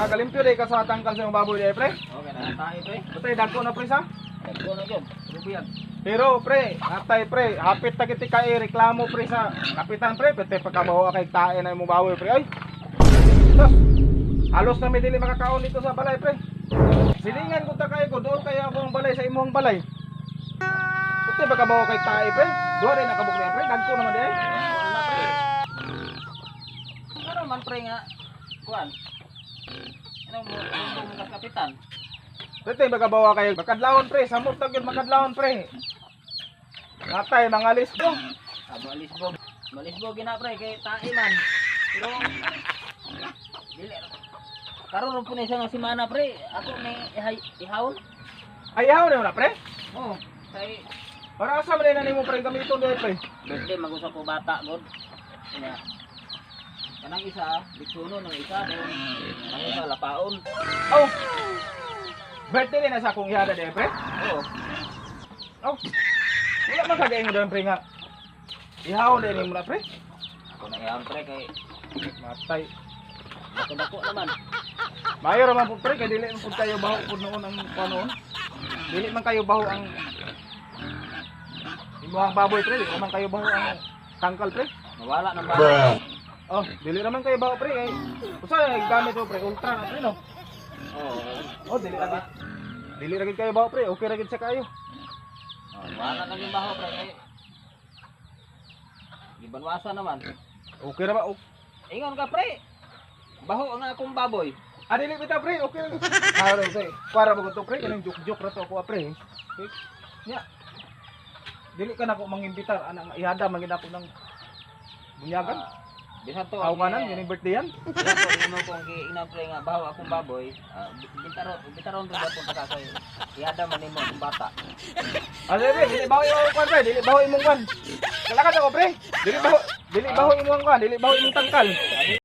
Galimpyo day ka sa tangkal sa imong baboy day pre. Okay na tayo pre. Butay dagko na pre sa. Dagko na gyud. Lubiyag. Pero pre, atay pre, hapit ta kiti kay reklamo pre sa kapitan pre, pete pagkabaho kay tae na imong baboy pre. Ay. Sus. Halos na may dili makakaon dito sa balay pre. Silingan ko ta kay ko doon kaya akong balay sa imong balay. Pete pagkabaho kay tae pre. Duha rin nakabuk pre, dagko naman di ay. Wala pre. Pero man pre nga kuan. Ano mo mga kapitan? Pete pagkabaho kay makadlawon pre, samot ta gyud makadlawon pre. Natay mga lisbo. Malisbog. Malisbog gina pre kay tae man. Pero dili karon po ni nga semana pre, ako may ihawon. Ayaw na pre. Oh, kay Para asa man na nimo pre gamiton dito pre. birthday mag-usap ko bata god. Kaya kanang isa, bitsuno ng isa, ang isa lapaon. Oh. Birthday din na sa akong ihada dito pre. Oo. Oh. Wala man kagay mo dyan pre nga. Ihaw din mo na pre. Ako na ihawon pre kay Matay. dako naman. Mayo raman po pre kay dili man pud kayo baho pud noon ang panon. Dili man kayo baho ang imuhang baboy pre, dili man kayo baho ang tangkal pre. Nawala ng bata. Oh, dili naman kayo baho pre kay usa gamit mo pre ultra na pre no. Oo. Oh, dili ra gid kayo baho pre, okay ra gid sa kayo. Wala nang yung baho pre kay gibanwasa naman. Okay ra ba? Ingon ka pre. Baho ang akong baboy. Ah, dili bitaw pre, okay ra. Ah, okay. Para mo to pre, kanang juk-juk ra to ako pre. Nya. Dili ka na ko mangimbitar anang ihada mangin ako ng bunyagan. Bisan to. Awanan yun yung birthday yan. Bisan to imo kong giingnan pre nga baho akong baboy. Bitaron to dapat ka kay ihada man nimo akong bata. Ah, pre, dili baho imong kwan pre, dili baho imong kwan. Kalakad ako pre. Dili baho imong kwan, dili baho imong tangkal.